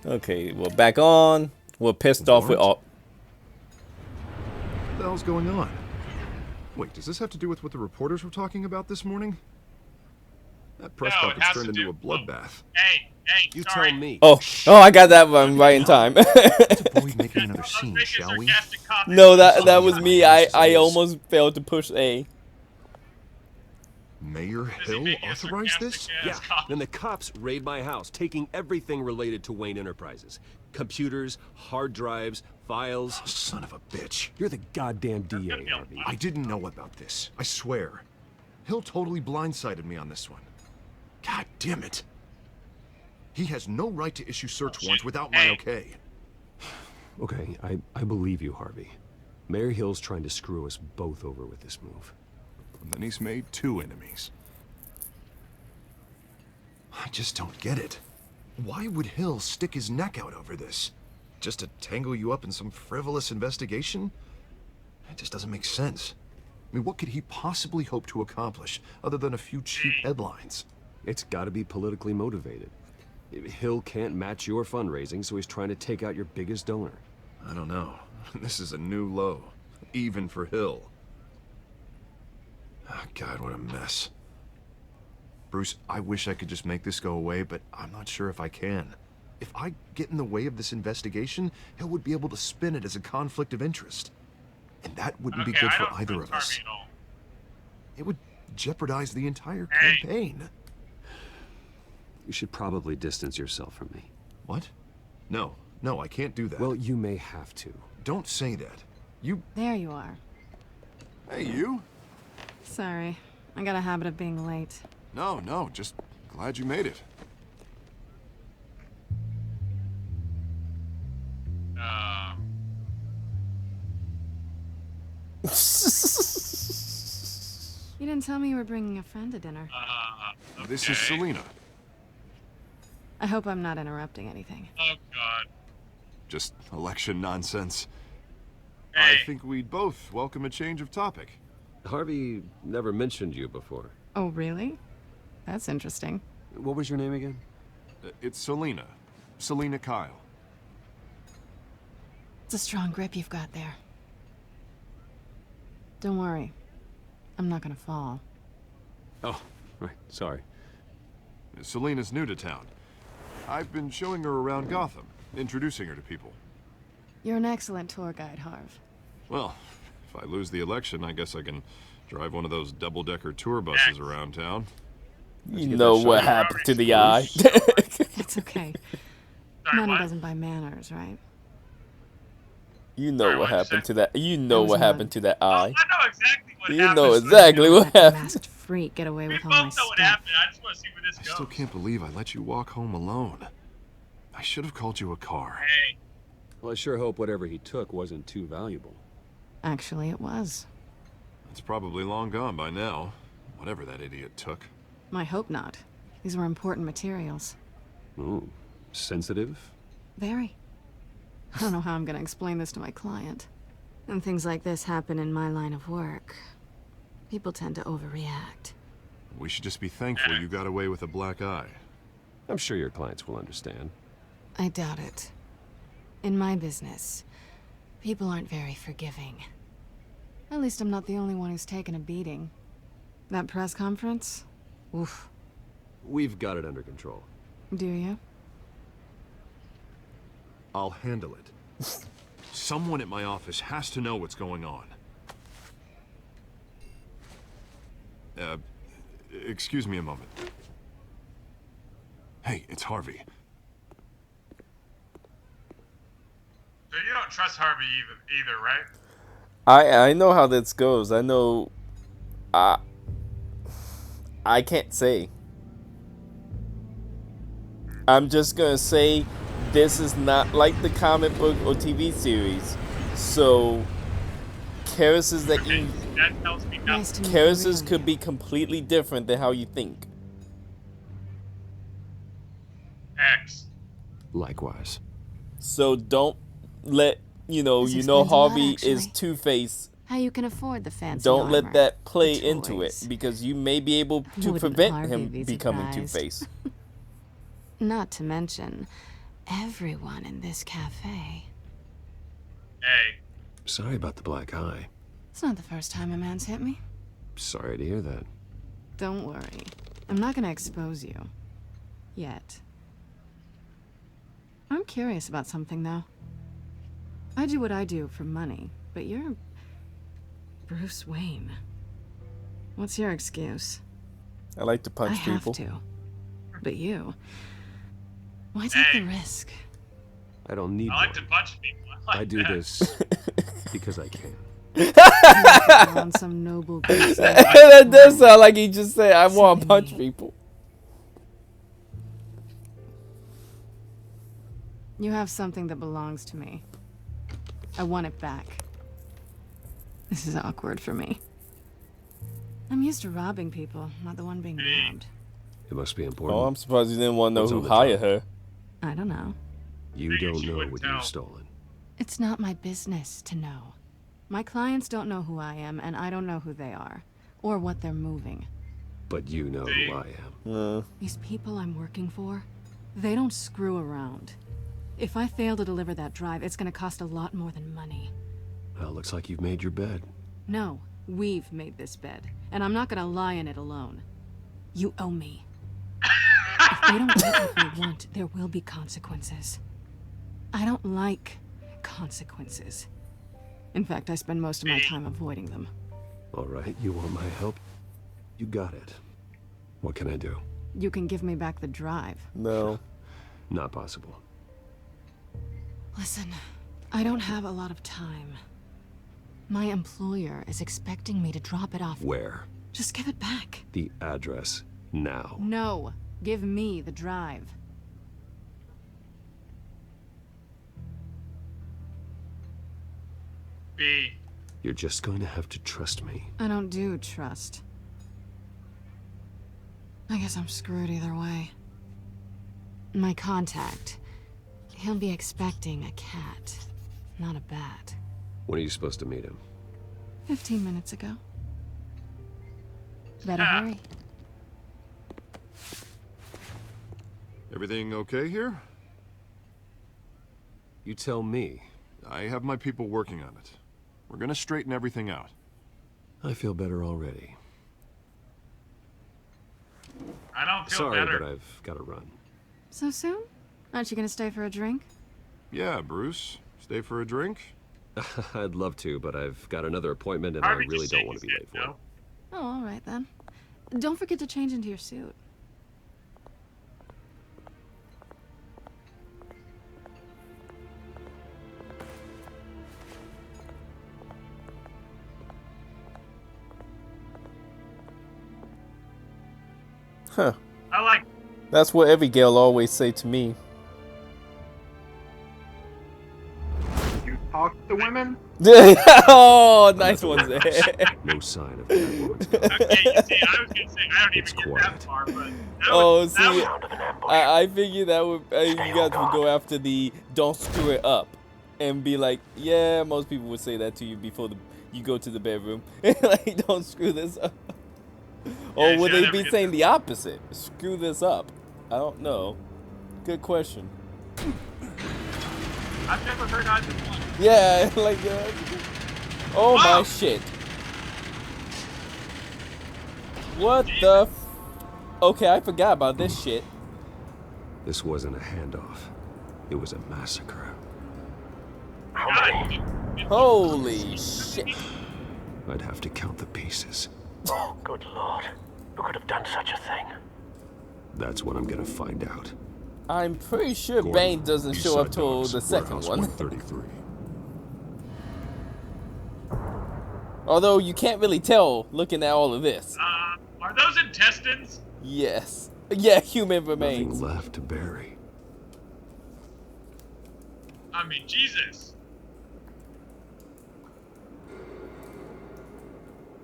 Okay, we're back on. We're pissed off with all. What the hell's going on? Wait, does this have to do with what the reporters were talking about this morning? That press conference turned into a bloodbath. Hey, You sorry. tell me. Oh, I got that one right in time. Let's avoid making another scene, shall we? No, that was me. I almost failed to push A. Mayor Hill authorized this? Yeah, then the cops raid my house, taking everything related to Wayne Enterprises. Computers, hard drives, files. Oh, son of a bitch. You're the goddamn DA, Harvey. I didn't know about this. I swear. Hill totally blindsided me on this one. God damn it. He has no right to issue search warrants without my okay. Okay, I believe you, Harvey. Mayor Hill's trying to screw us both over with this move. And then he's made 2 enemies. I just don't get it. Why would Hill stick his neck out over this? Just to tangle you up in some frivolous investigation? It just doesn't make sense. I mean, what could he possibly hope to accomplish other than a few cheap headlines? It's gotta be politically motivated. Hill can't match your fundraising, so he's trying to take out your biggest donor. I don't know. This is a new low. Even for Hill. Oh, God, what a mess. Bruce, I wish I could just make this go away, but I'm not sure if I can. If I get in the way of this investigation, Hill would be able to spin it as a conflict of interest. And that wouldn't be good for either of us. It would jeopardize the entire campaign. You should probably distance yourself from me. What? No, I can't do that. Well, you may have to. Don't say that. You... There you are. Hey, you? Sorry, I got a habit of being late. No, just glad you made it. You didn't tell me you were bringing a friend to dinner. Okay. This is Selena. I hope I'm not interrupting anything. Oh, God. Just election nonsense. Hey. I think we'd both welcome a change of topic. Harvey never mentioned you before. Oh, really? That's interesting. What was your name again? It's Selena. Selena Kyle. It's a strong grip you've got there. Don't worry. I'm not gonna fall. Oh, right, sorry. Selena's new to town. I've been showing her around Gotham, introducing her to people. You're an excellent tour guide, Harv. Well, if I lose the election, I guess I can drive one of those double-decker tour buses around town. You know what happened to the eye. It's okay. Sorry, Money what? doesn't buy manners, right? You know what happened to that. You know what happened to that Oh, eye. I know exactly what You happened. know exactly what Let the happened. masked freak get away We with both all know my what stuff. happened. I just want to see where this I goes. still can't believe I let you walk home alone. I should have called you a car. Hey. Well, I sure hope whatever he took wasn't too valuable. Actually, it was. It's probably long gone by now, whatever that idiot took. I hope not. These were important materials. Ooh, sensitive? Very. I don't know how I'm gonna explain this to my client. And things like this happen in my line of work. People tend to overreact. We should just be thankful you got away with a black eye. I'm sure your clients will understand. I doubt it. In my business, people aren't very forgiving. At least I'm not the only one who's taken a beating. That press conference? Oof. We've got it under control. Do you? I'll handle it. Someone at my office has to know what's going on. Excuse me a moment. Hey, it's Harvey. So you don't trust Harvey either, right? I know how this goes. I know. I can't say. I'm just gonna say this is not like the comic book or TV series. So characters that you That tells me nothing. Nice to meet you, characters really. could be completely different than how you think. X. Likewise. So don't let This Harvey explains a lot, is actually. Two-Face. How you can afford the fancy Don't let armor. that play The into it toys. because you may be able to Wouldn't prevent Harvey him be becoming surprised? Two-Face. Not to mention, everyone in this cafe. Hey. Sorry about the black eye. It's not the first time a man's hit me. Sorry to hear that. Don't worry. I'm not gonna expose you. Yet. I'm curious about something, though. I do what I do for money, but you're... Bruce Wayne. What's your excuse? I like to punch people. I have to. But you... Why take the risk? I don't need I like one. to punch people. I do that. this because I can. You're on some noble goose. That does sound like he just said, I want to punch people. You have something that belongs to me. I want it back. This is awkward for me. I'm used to robbing people, not the one being robbed. It must be important. Oh, I'm surprised you didn't want to know What's who on the hired top? her. I don't know. You Figured don't you know wouldn't what tell. you've stolen. It's not my business to know. My clients don't know who I am, and I don't know who they are, or what they're moving. But you know who I am. These people I'm working for, they don't screw around. If I fail to deliver that drive, it's gonna cost a lot more than money. Well, looks like you've made your bed. No, we've made this bed, and I'm not gonna lie in it alone. You owe me. If they don't get what they want, there will be consequences. I don't like consequences. In fact, I spend most of my time avoiding them. All right, you want my help? You got it. What can I do? You can give me back the drive. No. Not possible. Listen, I don't have a lot of time. My employer is expecting me to drop it off. Where? Just give it back. The address now. No, give me the drive. B. You're just going to have to trust me. I don't do trust. I guess I'm screwed either way. My contact, he'll be expecting a cat, not a bat. When are you supposed to meet him? 15 minutes ago. Better Ah. hurry. Everything okay here? You tell me. I have my people working on it. We're gonna straighten everything out. I feel better already. I don't feel Sorry, better. but I've got to run. So soon? Aren't you gonna stay for a drink? Yeah, Bruce. Stay for a drink? I'd love to, but I've got another appointment and Harvey I really just don't shake want to his be late head for no. it. Oh, all right then. Don't forget to change into your suit. Huh. I like. That's what every girl always say to me. You talk to women? Oh, nice one there. No sign of that woman's got. Okay, you see, I was gonna say I don't It's even get quiet. that far, but that Oh, was, see, that was, I figured that would you guys would go after the don't screw it up, and be like, yeah, most people would say that to you before you go to the bedroom. Like, don't screw this up. Or Yeah, would see, I they never be get saying the opposite? Screw this up. I don't know. Good question. I've never heard either one. Yeah, like, oh Wow. my shit. What the Okay, I forgot about this shit. This wasn't a handoff. It was a massacre. God, Holy shit. I'd have to count the pieces. Oh, good lord. Who could have done such a thing? That's what I'm gonna find out. I'm pretty sure Gordon, Bane doesn't East show up Side till Docks, the second Warehouse one. 133. Although you can't really tell looking at all of this. are those intestines? Yes. Yeah, human Nothing remains. left to bury. I mean, Jesus.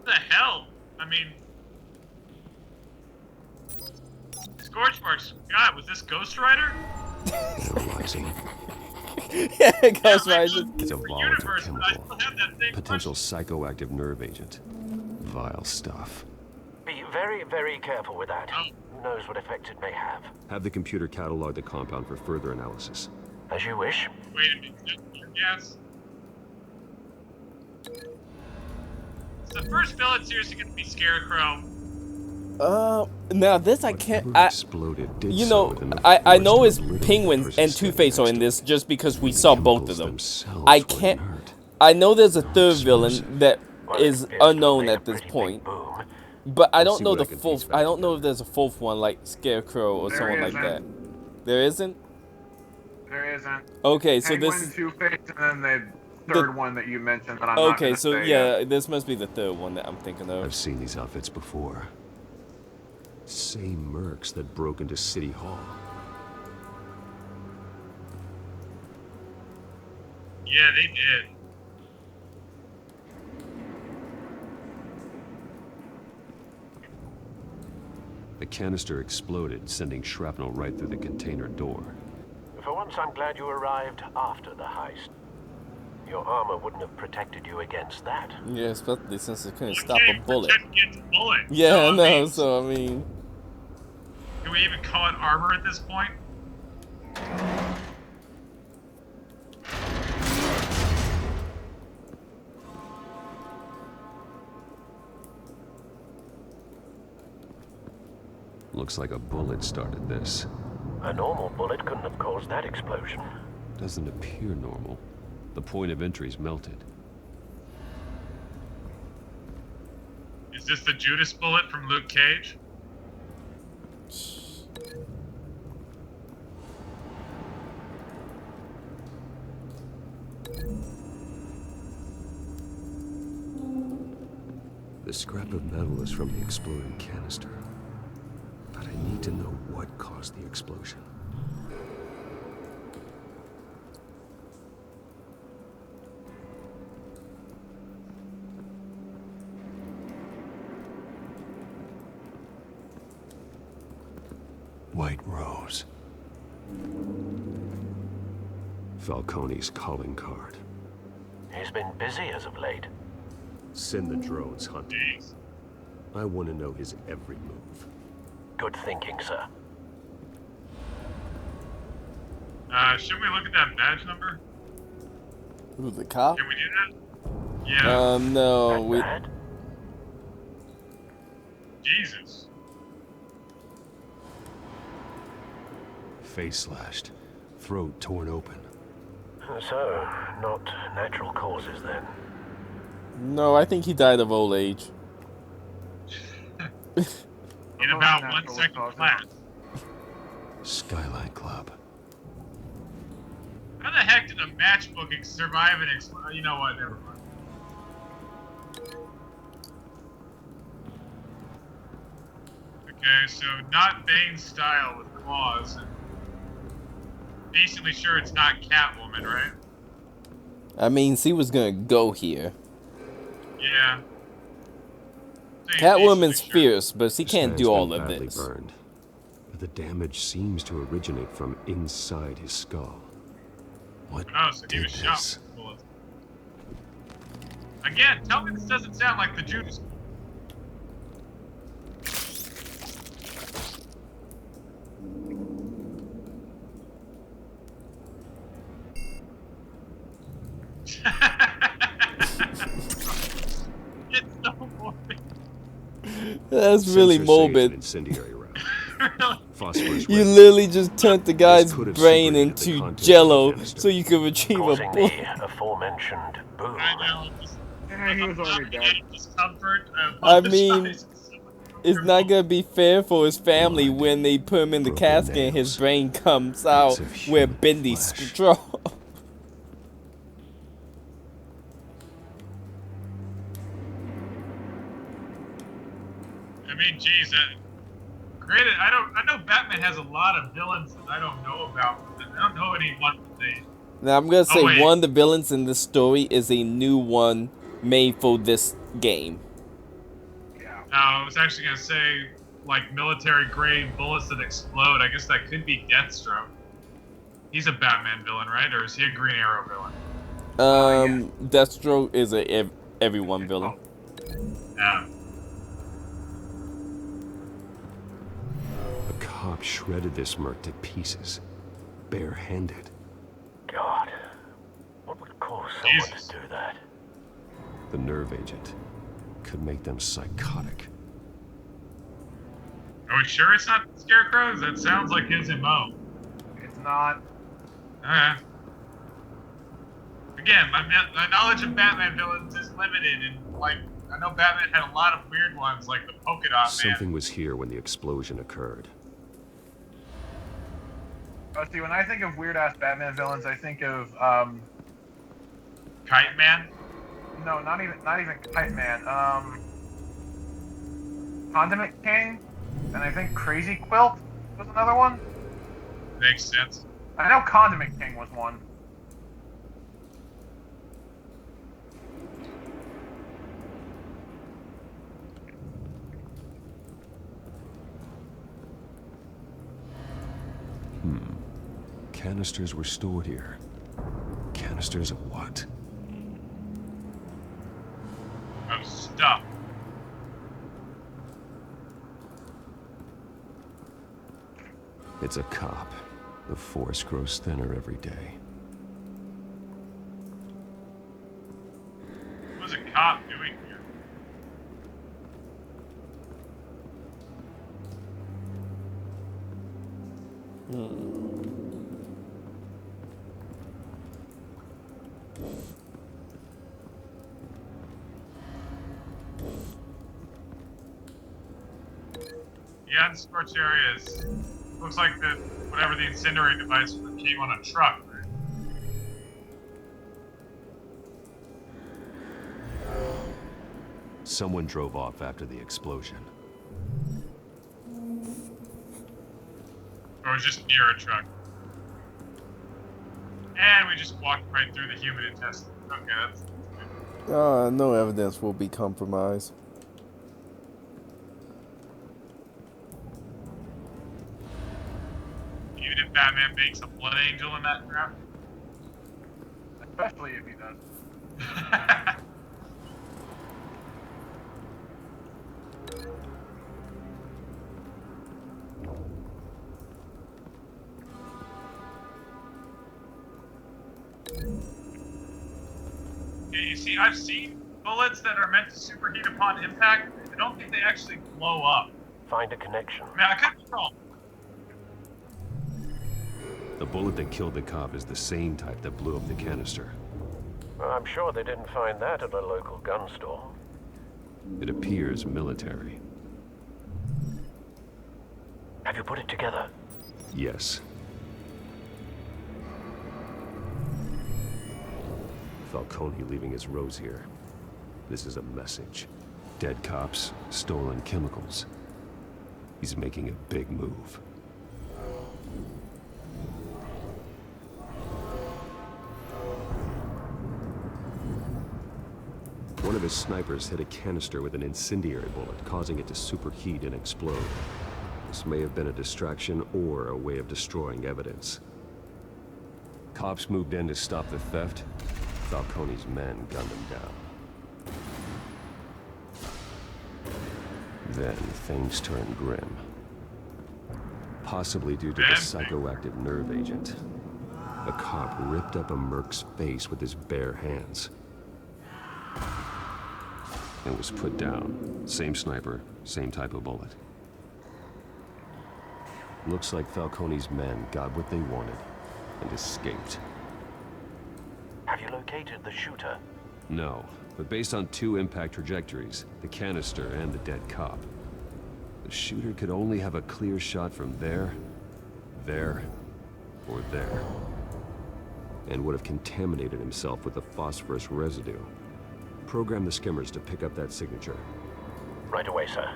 What the hell? I mean, scorch marks. God, was this Ghost Rider? Analyzing. Yeah, Ghost Yeah, I Rider. mean, It's a for volatile universe, but I chemical. still have that same Potential question. psychoactive nerve agent. Vile stuff. Be very, very careful with that. Oh. knows what effects it may have. Have the computer catalog the compound for further analysis. As you wish. Wait a minute, is that tear gas? Is the first villain seriously going to be Scarecrow? Now this I can't. Whatever exploded did You so know, within the I know first it's obliterated Penguin the person and standing Two-Face are next in to this it. just because we The saw both of chemicals them. themselves I were can't. inert. I know there's a third villain Explosive. that Well, it is appears to have unknown made a at this pretty big point, boom. but I I'll don't see know what the I can piece fourth. back I don't know if together. there's a fourth one like Scarecrow or There someone like isn't. that. There isn't. There isn't. Okay, so Penguin, this is Two-Face, and then the third one that you mentioned that I'm not okay. gonna So say yeah, yet. this must be the third one that I'm thinking I've of. seen these outfits before. Same mercs that broke into City Hall. Yeah, they did. The canister exploded, sending shrapnel right through the container door. For once, I'm glad you arrived after the heist. Your armor wouldn't have protected you against that. Yeah, especially since it couldn't You stop can't a even bullet. protect against bullets. Yeah, So, I know. mean, So I mean, can we even call it armor at this point? Looks like a bullet started this. A normal bullet couldn't have caused that explosion. Doesn't appear normal. The point of entry's melted. Is this the Judas bullet from Luke Cage? The scrap of metal is from the exploding canister. But I need to know what caused the explosion. White Rose. Falcone's calling card. He's been busy as of late. Send the drones hunting. Jeez. I want to know his every move. Good thinking, sir. Should we look at that badge number? who the cop? Can we do that? Yeah. No, That we. bad? Jesus. Face slashed, throat torn open. So, not natural causes then. No, I think he died of old age. In about 1 second flat. Skyline Club. How the heck did a matchbook survive an explosion? You know what? Never mind. Okay, so not Bane's style with claws. And basically sure it's not Catwoman, right? I mean, she was gonna go here. Yeah. So Catwoman's basically sure. fierce, but she This can't man's do been all of badly this. Burned. But the damage seems to originate from inside his skull. What Oh, so he did was shot this? with bullets. Again, tell me this doesn't sound like the Judas. It's so morbid. That's really Sensors say it's an morbid. incendiary round. Really? Phosphorus You red. literally just turned the guy's could have brain separated the into contents of jello the canister. so you could retrieve a Causing bullet. the aforementioned boom. I know. Just, Yeah, he was already dead. any discomfort. I mean, apologize. It's not gonna be fair for his family when they put him in the Broken casket and his nails. brain comes out of where human Bendy's flesh. straw. I mean, geez, granted, I know Batman has a lot of villains that I don't know about. But I don't know anyone that they. Now I'm gonna say wait. one of the villains in this story is a new one made for this game. Yeah. I was actually gonna say like military-grade bullets that explode. I guess that could be Deathstroke. He's a Batman villain, right? Or is he a Green Arrow villain? Deathstroke is a everyone villain. Yeah. shredded this merc to pieces, barehanded. God, what would cause someone Jesus. to do that? The nerve agent could make them psychotic. Are we sure it's not the Scarecrow? That sounds like his MO. It's not. Again, my knowledge of Batman villains is limited, and like I know Batman had a lot of weird ones, like the Polka Dot Something Man. was here when the explosion occurred. Oh, see, when I think of weird ass Batman villains, I think of Kite Man. no, not even Kite Man. Condiment King, and I think Crazy Quilt was another one. Makes sense. I know Condiment King was one. Canisters were stored here. Canisters of what? Of stuff. It's a cop. The force grows thinner every day. What was a cop doing here? Yeah, the scorched areas. Looks like the whatever the incendiary device came on a truck. Right? Someone drove off after the explosion. Or was just near a truck. And we just walked right through the human intestine. Okay, that's good. No evidence will be compromised. Even if Batman makes a blood angel in that crap. Especially if he does. Yeah, you see, I've seen bullets that are meant to superheat upon impact. I don't think they actually blow up. Find a connection. I mean, I could be wrong. The bullet that killed the cop is the same type that blew up the canister. Well, I'm sure they didn't find that at a local gun store. It appears military. Have you put it together? Yes. Falcone leaving his rose here. This is a message. Dead cops, stolen chemicals. He's making a big move. One of his snipers hit a canister with an incendiary bullet, causing it to superheat and explode. This may have been a distraction or a way of destroying evidence. Cops moved in to stop the theft. Falcone's men gunned him down. Then things turned grim. Possibly due to the psychoactive nerve agent. A cop ripped up a merc's face with his bare hands. And was put down. Same sniper, same type of bullet. Looks like Falcone's men got what they wanted and escaped. Have you located the shooter? No, but based on two impact trajectories, the canister and the dead cop, the shooter could only have a clear shot from there, or there. And would have contaminated himself with the phosphorus residue. Program the skimmers to pick up that signature. Right away, sir.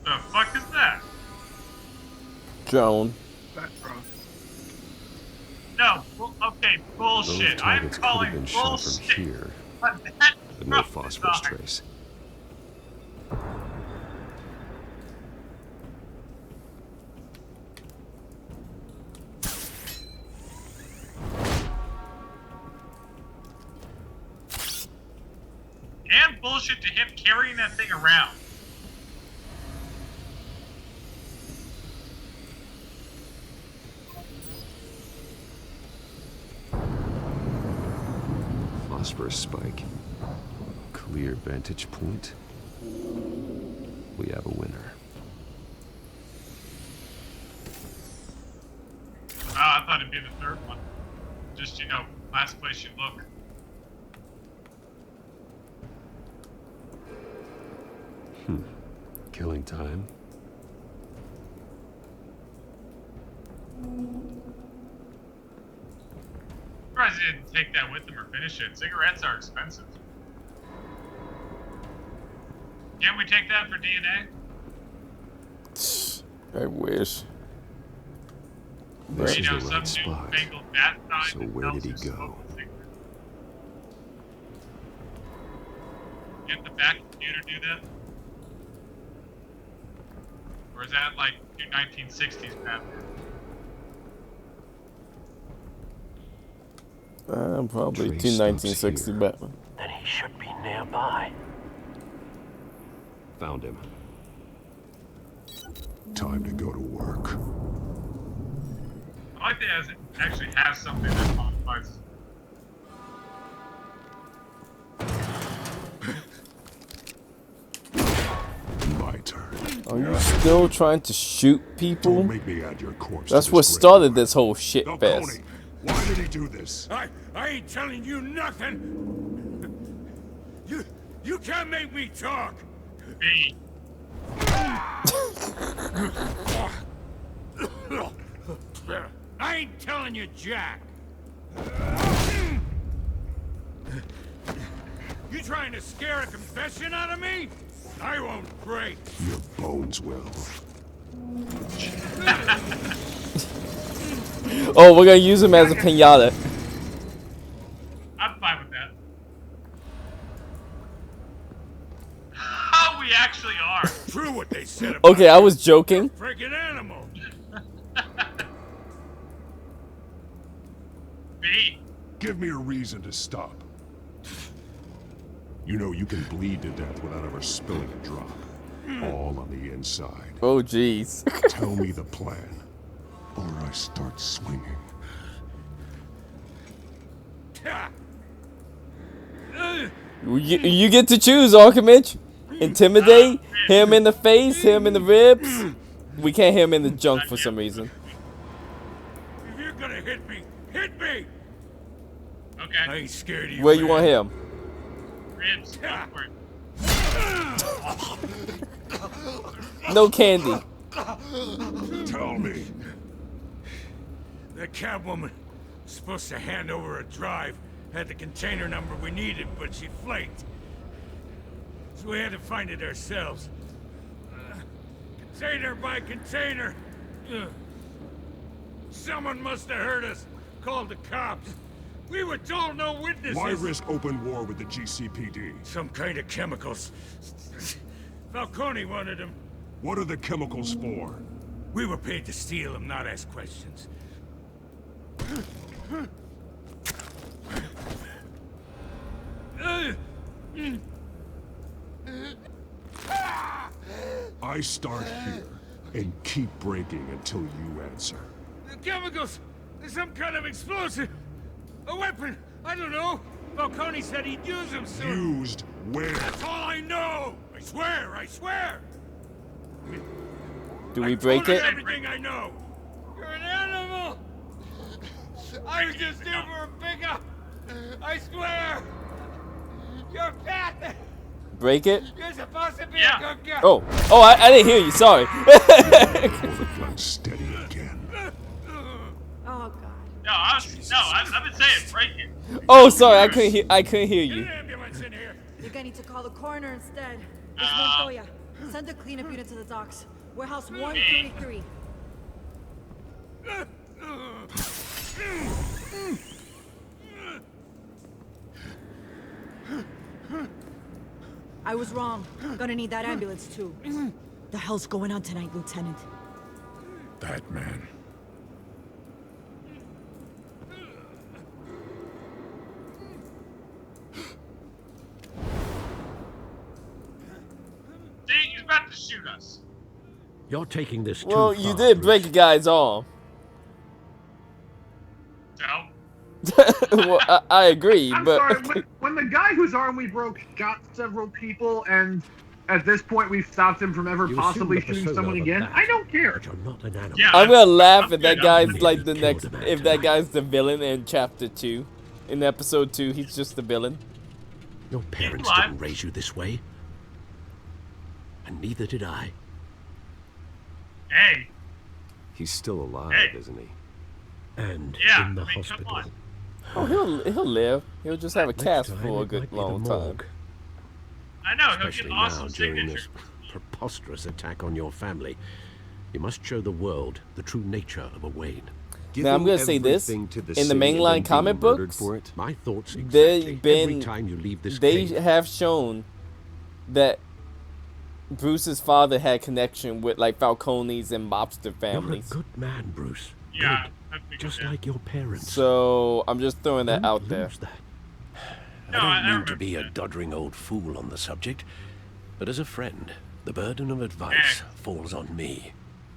The fuck is that? Drone. That's gross. No, okay, Those bullshit. I'm targets could have calling been shot bullshit. from here, But that but no phosphorus trace. and bullshit to him carrying that thing around. Phosphorus spike. Clear vantage point. We have a winner. I thought it'd be the third one. Just, last place you look. Killing time. Surprised he didn't take that with him or finish it. Cigarettes are expensive. Can't we take that for DNA? I wish. This is the some right spot. newfangled bat sign So that where tells did he you go? smoke a cigarette. Get the back computer do that? Or is that like 1960s Batman? Probably Trace two stops 1960 here. Batman. Then he should be nearby. Found him. Time to go to work. I like that it actually has something that modifies. My turn. Are you still trying to shoot people? Don't make me add your corpse. That's to what this started graveyard. this whole shit Now, fest. Coney, why did he do this? I ain't telling you nothing. You can't make me talk. Me. I ain't telling you jack. You trying to scare a confession out of me? I won't break. Your bones will. Oh, we're gonna use him as a pinata. I'm fine with that. Oh, we actually are. True what they said about Okay, I was joking. freaking animal. Me. Give me a reason to stop. You know you can bleed to death without ever spilling a drop. All on the inside. Oh, jeez. Tell me the plan, or I start swinging. You get to choose, Archimage. Intimidate, hit him in the face, hit him in the ribs. We can't hit him in the junk for some reason. If you're gonna hit me, hit me. I Okay. ain't scared of you. Where you want him? Ribs. Go for it. No candy. Tell me. The cabwoman was supposed to hand over a drive. Had the container number we needed, but she flaked. So we had to find it ourselves. Container by container. Someone must have heard us. Called the cops. We were told no witnesses. Why risk open war with the GCPD? Some kind of chemicals. Falcone wanted them. What are the chemicals for? We were paid to steal them, not ask questions. I start here and keep breaking until you answer. The chemicals! There's some kind of explosive! A weapon! I don't know! Falcone said he'd use them soon! Used where? That's all I know! I swear! I swear! Do we I break told it? her everything I know! You're an animal! I was just here for a pickup! I swear! You're fat! Break it? You're supposed to be Yeah. a good girl! Oh, I didn't hear you. Sorry. Hold the gun steady again. Oh, God. No, I've been saying break it. Oh, sorry. I couldn't hear Get you. an ambulance in here! You're gonna need to call the coroner instead. It's Montoya. Send a cleanup unit to the docks. Warehouse 133. I was wrong. Gonna need that ambulance too. The hell's going on tonight, Lieutenant? Batman. not to shoot us. You're taking this too Well, far, you did break a Bruce. guy's arm. So, Well, I agree, I'm but sorry, when the guy whose arm we broke got several people, and at this point we've stopped him from ever You possibly assume the shooting persona someone of a again, bat, I don't care. But you're not an animal. Yeah. I'm gonna laugh I'm if that good, guy's I'm like good. the Killed next. a man If that tonight. guy's the villain in chapter 2, in episode 2, he's just the villain. Your parents alive. didn't raise you this way. And neither did I. Hey, He's still alive, Hey. isn't he? And Yeah, in the I mean, come hospital. on. Oh, he'll live. He'll just have a Next cast time, for a it good might be long the time. morgue. I know, he'll get Especially an now, awesome during signature. this preposterous attack on your family. You must show the world the true nature of a Wayne. Now, I'm Giving gonna say this, everything to the in the city and mainline then being comic murdered books, for it? My thoughts They've exactly. Every been- time you leave this They cave. have shown that Bruce's father had connection with like Falcones and mobster You're a families. good man, Bruce. Yeah, Good. I figured Just that. like your parents. So I'm just throwing that Don't out there. lose that. No, I I don't mean to remember be a that. doddering old fool on the subject, but as a friend, the burden of advice falls on me.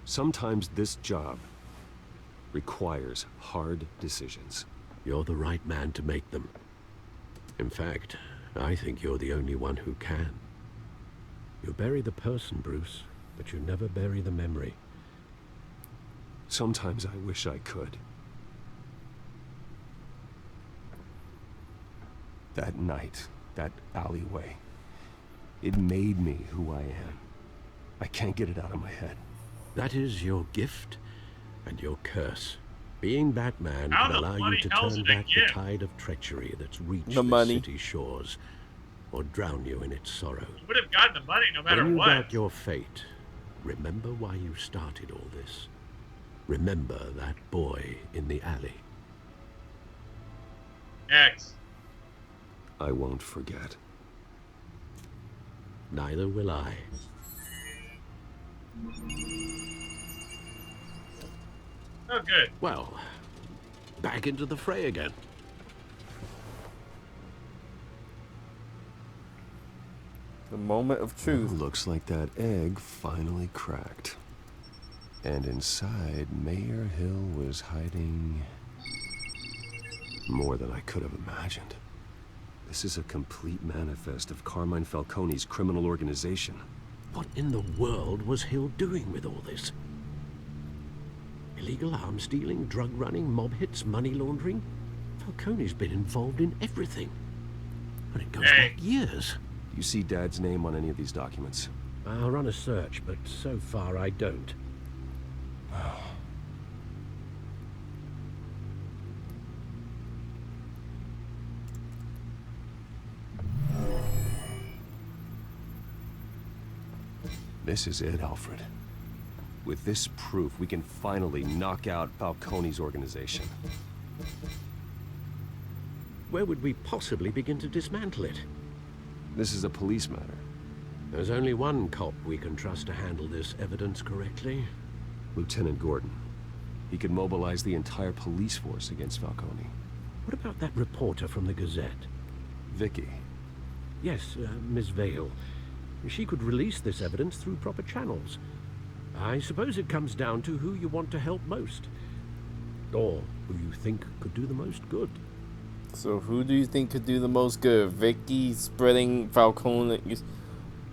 Sometimes this job requires hard decisions. You're the right man to make them. In fact, I think you're the only one who can. You bury the person, Bruce, but you never bury the memory. Sometimes I wish I could. That night, that alleyway, it made me who I am. I can't get it out of my head. That is your gift and your curse. Being Batman How can the allow you bloody to hell's turn it a back the gift? tide of treachery that's reached The the money. city's shores, or drown you in its sorrow. You would have gotten the money no matter When you what. doubt your fate, remember why you started all this. Remember that boy in the alley. X. I won't forget. Neither will I. Oh, good. Well, back into the fray again. The moment of truth. Looks like that egg finally cracked. And inside, Mayor Hill was hiding more than I could have imagined. This is a complete manifest of Carmine Falcone's criminal organization. What in the world was Hill doing with all this? Illegal arms dealing, drug running, mob hits, money laundering? Falcone's been involved in everything. And it goes Hey. back years. Do you see Dad's name on any of these documents? I'll run a search, but so far I don't. This is it, Alfred. With this proof, we can finally knock out Falcone's organization. Where would we possibly begin to dismantle it? This is a police matter. There's only one cop we can trust to handle this evidence correctly. Lieutenant Gordon. He could mobilize the entire police force against Falcone. What about that reporter from the Gazette? Vicky. Yes, Miss Vale. She could release this evidence through proper channels. I suppose it comes down to who you want to help most. Or who you think could do the most good. So who do you think could do the most good? Vicky spreading Falcone's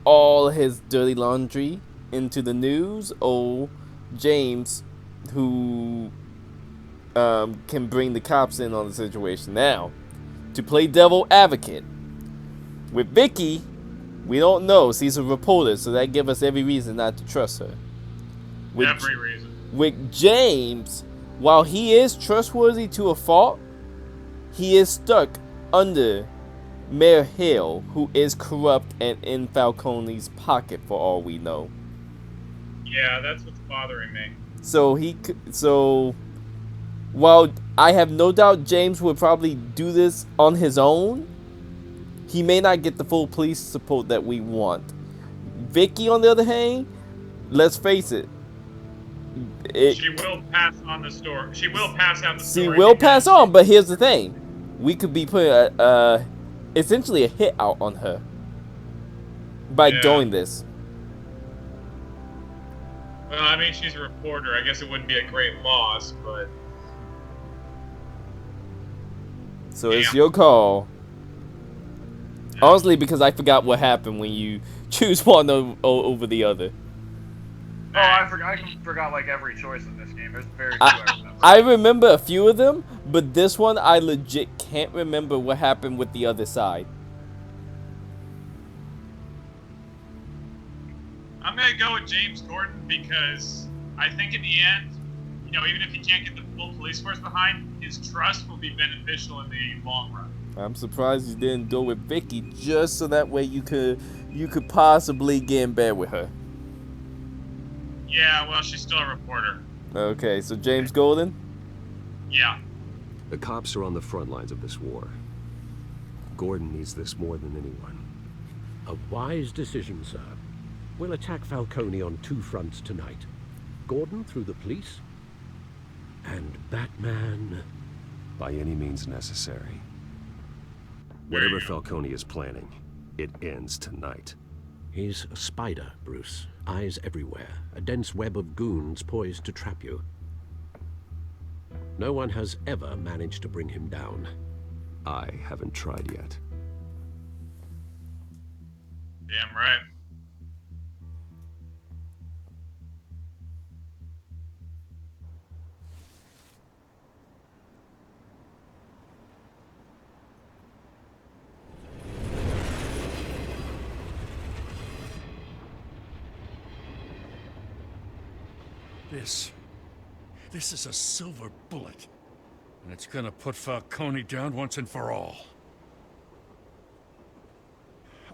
all his dirty laundry into the news, or James, who can bring the cops in on the situation? Now, to play devil advocate, with Vicky, we don't know. She's a reporter, so that gives us every reason not to trust her. Every reason. With James, while he is trustworthy to a fault, he is stuck under Mayor Hill, who is corrupt and in Falcone's pocket for all we know. Yeah, that's what's bothering me. So while I have no doubt James would probably do this on his own, he may not get the full police support that we want. Vicky, on the other hand, let's face it, She will pass on the story. She will pass out the story. she will pass on, but here's the thing. We could be putting essentially a hit out on her by Yeah. doing this. Well, I mean, she's a reporter. I guess it wouldn't be a great loss, but... So it's your call. Honestly, because I forgot what happened when you choose one over the other. Oh, I forgot like every choice in this game. There's very few I remember. I remember a few of them, but this one I legit can't remember what happened with the other side. I'm gonna go with James Gordon because I think in the end, you know, even if you can't get the full police force behind, his trust will be beneficial in the long run. I'm surprised you didn't go with Vicky just so that way you could possibly get in bed with her. Yeah, well, she's still a reporter. Okay, so James Golden? Yeah. The cops are on the front lines of this war. Gordon needs this more than anyone. A wise decision, sir. We'll attack Falcone on 2 fronts tonight. Gordon through the police, and Batman... By any means necessary. Whatever Falcone is planning, it ends tonight. He's a spider, Bruce. Eyes everywhere. A dense web of goons poised to trap you. No one has ever managed to bring him down. I haven't tried yet. Damn right. This is a silver bullet. And it's gonna put Falcone down once and for all.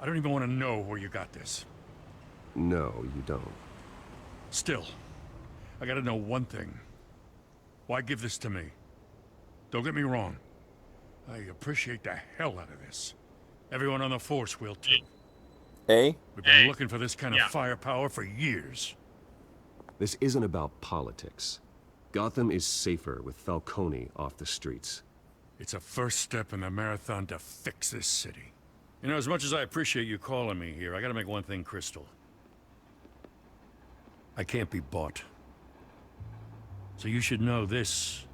I don't even want to know where you got this. No, you don't. Still, I gotta know one thing. Why give this to me? Don't get me wrong. I appreciate the hell out of this. Everyone on the force will too. Hey? We've been looking for this kind of firepower for years. This isn't about politics. Gotham is safer with Falcone off the streets. It's a first step in the marathon to fix this city. You know, as much as I appreciate you calling me here, I gotta make one thing crystal. I can't be bought. So you should know this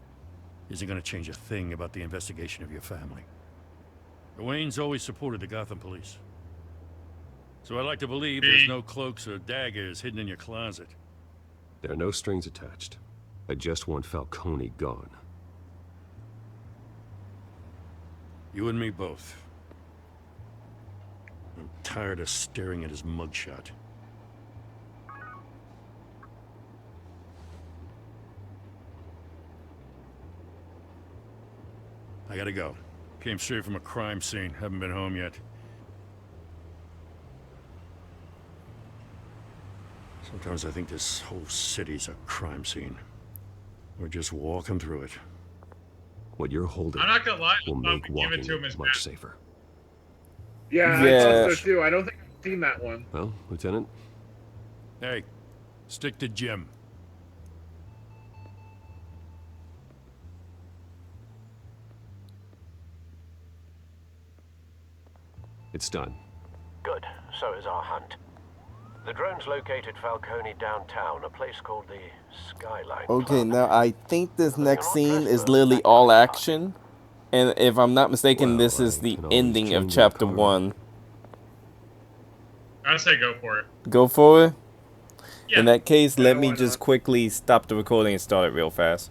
isn't gonna change a thing about the investigation of your family. The Waynes always supported the Gotham police. So I like to believe there's no cloaks or daggers hidden in your closet. There are no strings attached. I just want Falcone gone. You and me both. I'm tired of staring at his mugshot. I gotta go. Came straight from a crime scene. Haven't been home yet. Sometimes I think this whole city's a crime scene. We're just walking through it. What you're holding I'm not gonna lie, will make give walking it to him as much safer. Yeah, I thought so too. I don't think I've seen that one. Well, Lieutenant? Hey, stick to Jim. It's done. Good. So is our hunt. The drones located Falcone downtown, a place called the Skyline. Okay, now I think this next scene is literally all action. And if I'm not mistaken, this is the ending of chapter 1. I say go for it. Go for it? Yeah. In that case, let me why just not? quickly stop the recording and start it real fast.